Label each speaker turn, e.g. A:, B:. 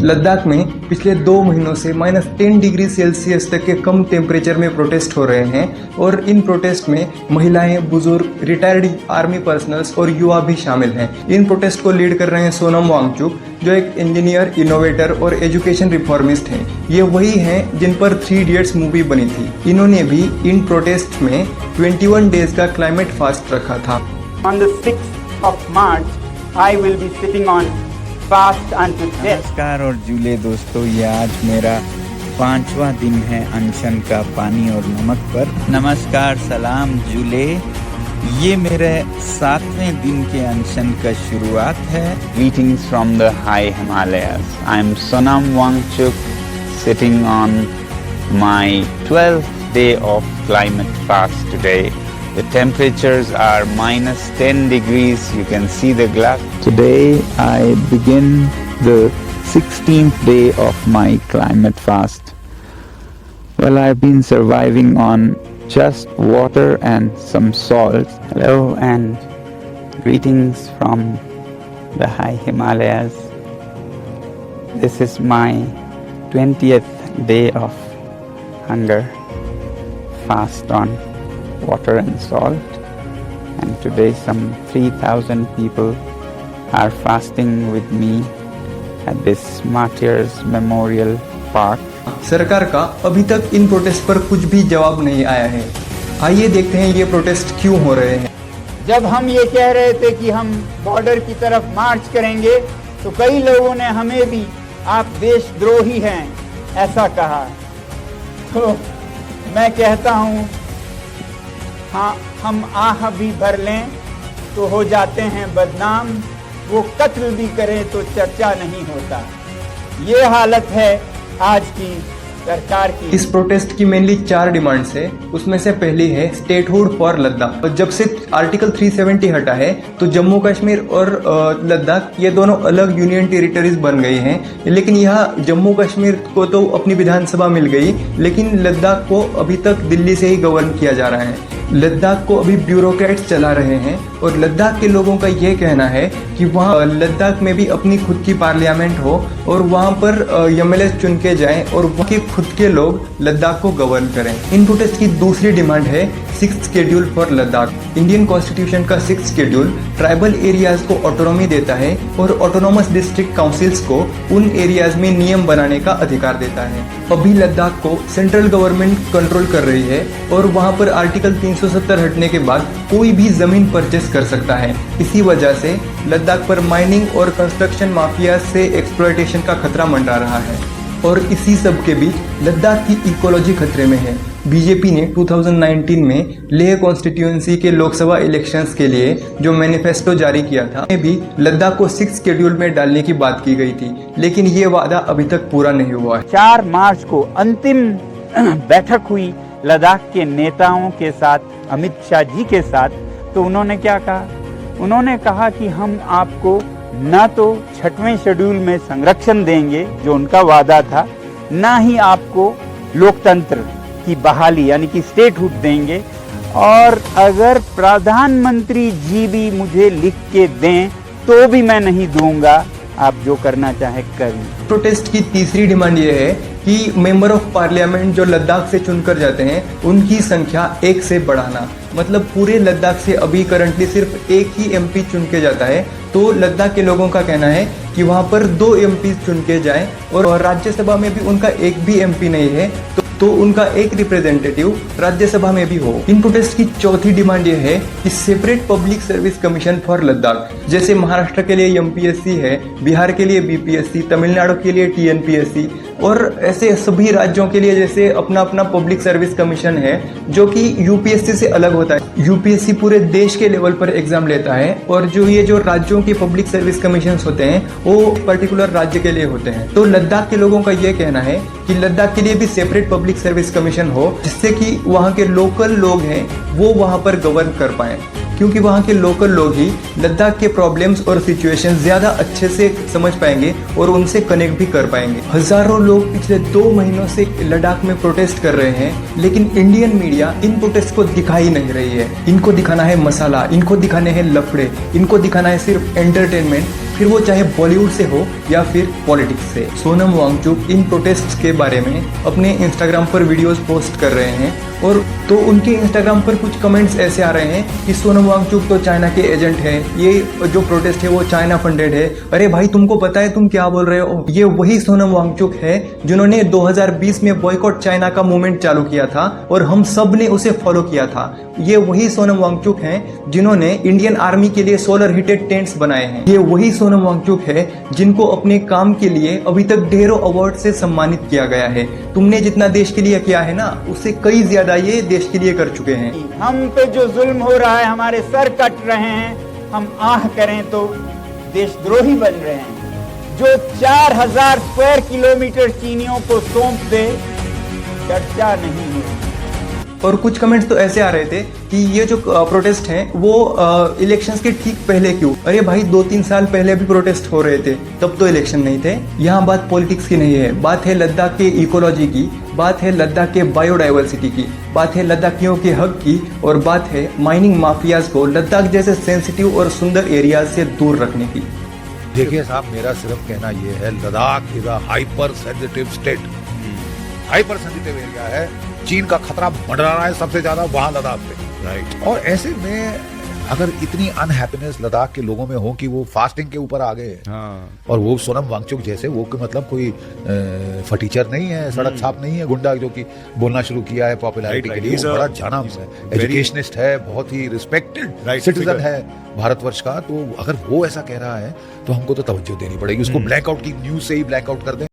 A: लद्दाख में पिछले 2 महीनों से -10 डिग्री सेल्सियस तक के कम टेम्परेचर में प्रोटेस्ट हो रहे हैं और इन प्रोटेस्ट में महिलाएं, बुजुर्ग, रिटायर्ड आर्मी पर्सनल्स और युवा भी शामिल हैं। इन प्रोटेस्ट को लीड कर रहे हैं सोनम वांगचुक, जो एक इंजीनियर, इनोवेटर और एजुकेशन रिफॉर्मिस्ट हैं। ये वही हैं जिन पर 3 इडियट्स मूवी बनी थी। इन्होंने भी इन प्रोटेस्ट में 21 डेज का क्लाइमेट फास्ट रखा था।
B: On the 6th of March, I will be sitting on fast until death.
C: नमस्कार और जूले दोस्तों, ये आज मेरा 5वां दिन है अनशन का पानी और नमक पर। नमस्कार, सलाम जूले। ये मेरे 7वें दिन के अनशन का शुरुआत है।
D: Greetings from the high Himalayas. I am Sonam Wangchuk, sitting on my 12th day of climate fast today. The temperatures are -10 degrees. You can see the glass. Today I begin the 16th day of my climate fast. Well, I've been surviving on just water and some salt. Hello and greetings from the high Himalayas. This is my 20th day of hunger fast on water and salt, and today some 3,000 people are fasting with me at this Martyrs Memorial Park.
A: सरकार का अभी तक इन protest पर कुछ भी जवाब नहीं आया है। आइए देखते हैं ये प्रोटेस्ट क्यों हो रहे हैं।
B: जब हम ये कह रहे थे कि हम बॉर्डर की तरफ मार्च करेंगे, तो कई लोगों ने हमें भी आप देशद्रोही हैं ऐसा कहा। तो मैं कहता हूँ, हाँ, हम आह भी भर लें तो हो जाते हैं बदनाम, वो कत्ल भी करें तो चर्चा नहीं होता। ये हालत है आज की सरकार की।
A: इस प्रोटेस्ट की मेनली 4 डिमांड्स है। उसमें से पहली है स्टेटहुड फॉर लद्दाख। जब से आर्टिकल 370 हटा है तो जम्मू कश्मीर और लद्दाख ये दोनों अलग यूनियन टेरिटरीज बन गई हैं। लेकिन यहाँ जम्मू कश्मीर को तो अपनी विधानसभा मिल गई, लेकिन लद्दाख को अभी तक दिल्ली से ही गवर्न किया जा रहा है। लद्दाख को अभी ब्यूरोक्रेट्स चला रहे हैं और लद्दाख के लोगों का ये कहना है कि वहाँ लद्दाख में भी अपनी खुद की पार्लियामेंट हो और वहाँ पर एमएलए चुन के जाएं और वहाँ के खुद के लोग लद्दाख को गवर्न करें। इन प्रोटेस्ट की दूसरी डिमांड है 6th schedule for Ladakh. Indian constitution का 6th शेड्यूल ट्राइबल एरियाज को ऑटोनॉमी देता है और ऑटोनॉमस डिस्ट्रिक्ट काउंसिल्स को उन एरियाज में नियम बनाने का अधिकार देता है। अभी लद्दाख को सेंट्रल गवर्नमेंट कंट्रोल कर रही है और वहाँ पर आर्टिकल 370 हटने के बाद कोई भी जमीन परचेस कर सकता है। इसी वजह से लद्दाख पर माइनिंग और कंस्ट्रक्शन माफिया से एक्सप्लॉयटेशन का खतरा मंडरा रहा है। और इसी सब के बीच लद्दाख की इकोलॉजी खतरे में है। बीजेपी ने 2019 में लेह कॉन्स्टिट्यूएंसी के लोकसभा इलेक्शंस के लिए जो मैनिफेस्टो जारी किया था, में भी लद्दाख को 6th शेड्यूल में डालने की बात की गई थी, लेकिन ये वादा अभी तक पूरा नहीं हुआ है।
B: 4 मार्च को अंतिम बैठक हुई लद्दाख के नेताओं के साथ, अमित शाह जी के साथ। तो उन्होंने क्या कहा? उन्होंने कहा कि हम आपको ना तो 6वें शेड्यूल में संरक्षण देंगे जो उनका वादा था, ना ही आपको लोकतंत्र की बहाली यानी कि स्टेटहुड देंगे, और अगर प्रधानमंत्री जी भी मुझे लिख के दें तो भी मैं नहीं दूंगा, आप जो करना चाहे करिए।
A: प्रोटेस्ट की तीसरी डिमांड ये है कि मेंबर ऑफ पार्लियामेंट जो लद्दाख से चुनकर जाते हैं उनकी संख्या 1 से बढ़ाना। मतलब पूरे लद्दाख से अभी करंटली सिर्फ 1 ही एमपी चुन के जाता है, तो लद्दाख के लोगों का कहना है कि वहाँ पर 2 एमपी चुन के जाएं और राज्यसभा में भी उनका एक भी एमपी नहीं है तो उनका एक रिप्रेजेंटेटिव राज्यसभा में भी हो। इन प्रोटेस्ट की चौथी डिमांड यह है कि separate public service commission for Ladakh. जैसे महाराष्ट्र के लिए एमपीएससी है, बिहार के लिए बीपीएससी, तमिलनाडु के लिए टीएनपीएससी और ऐसे सभी राज्यों के लिए जैसे अपना अपना पब्लिक सर्विस कमीशन है जो कि यूपीएससी से अलग होता है। यूपीएससी पूरे देश के लेवल पर एग्जाम लेता है और जो राज्यों के पब्लिक सर्विस कमीशन होते हैं वो पर्टिकुलर राज्य के लिए होते हैं। तो लद्दाख के लोगों का ये कहना है कि लद्दाख के लिए भी सेपरेट पब्लिक सर्विस कमीशन हो, जिससे कि वहाँ के लोकल लोग हैं वो वहाँ पर गवर्न कर पाएं, क्योंकि वहाँ के लोकल लोग ही लद्दाख के प्रॉब्लम्स और सिचुएशन ज़्यादा अच्छे से समझ पाएंगे और उनसे कनेक्ट भी कर पाएंगे। हजारों लोग पिछले 2 महीनों से लद्दाख में प्रोटेस्ट कर रहे हैं, लेकिन इंडियन मीडिया इन प्रोटेस्ट को दिखा ही नहीं रही है। इनको दिखाना है मसाला, इनको दिखाने हैं लफड़े, इनको दिखाना है सिर्फ एंटरटेनमेंट। फिर वो चाहे बॉलीवुड से हो या फिर पॉलिटिक्स से। सोनम वांगचुक इन प्रोटेस्ट के बारे में अपने इंस्टाग्राम पर वीडियोस पोस्ट कर रहे हैं और तो उनके इंस्टाग्राम पर कुछ कमेंट्स ऐसे आ रहे हैं कि सोनम वांगचुक तो चाइना के एजेंट है, ये जो प्रोटेस्ट है वो चाइना फंडेड है। अरे भाई तुमको पता है तुम क्या बोल रहे हो? ये वही सोनम वांगचुक है जिन्होंने 2020 में बॉयकॉट चाइना का मूवमेंट चालू किया था और हम सब ने उसे फॉलो किया था। ये वही सोनम वांगचुक हैं जिन्होंने इंडियन आर्मी के लिए सोलर हीटेड टेंट्स बनाए हैं। ये वही सोनम वांगचुक है जिनको अपने काम के लिए अभी तक ढेरों अवार्ड से सम्मानित किया गया है। तुमने जितना देश के लिए किया है ना, उससे कई ज्यादा ये देश के लिए कर चुके हैं।
B: हम पे जो जुल्म हो रहा है, हमारे सर कट रहे हैं, हम आह करें तो देशद्रोही बन रहे हैं। जो 4000 स्क्वायर किलोमीटर चीनियों को सौंप दे, चर्चा नहीं है।
A: और कुछ कमेंट्स तो ऐसे आ रहे थे कि ये जो प्रोटेस्ट हैं वो इलेक्शंस के ठीक पहले क्यों? अरे भाई 2-3 साल पहले भी प्रोटेस्ट हो रहे थे, तब तो इलेक्शन नहीं थे। यहाँ बात पॉलिटिक्स की नहीं है, बात है लद्दाख के इकोलॉजी की, बात है लद्दाख के बायोडाइवर्सिटी की, बात है लद्दाखियों के हक की और बात है माइनिंग माफियाज को लद्दाख जैसे सेंसिटिव और सुंदर एरियाज से दूर रखने की।
E: देखिए साहब, मेरा सिर्फ कहना ये है, Ladakh is a hyper sensitive state, hyper sensitive area है। चीन का खतरा बढ़ रहा है सबसे ज्यादा वहां लद्दाख पे, राइट। और ऐसे में अगर इतनी अनहैप्पीनेस लद्दाख के लोगों में हो कि वो फास्टिंग के ऊपर आ गए, और वो सोनम वांगचुक जैसे, वो मतलब कोई फटीचर नहीं है, सड़क छाप नहीं है, गुंडा जो कि बोलना शुरू किया है पॉपुलैरिटी के लिए, बड़ा जाना एजुकेशनिस्ट है, बहुत ही रिस्पेक्टेड सिटीजन है भारतवर्ष का। तो अगर वो ऐसा कह रहा है तो हमको तो तवज्जो देनी पड़ेगी, उसको ब्लैकआउट की न्यूज से ही ब्लैकआउट कर दें।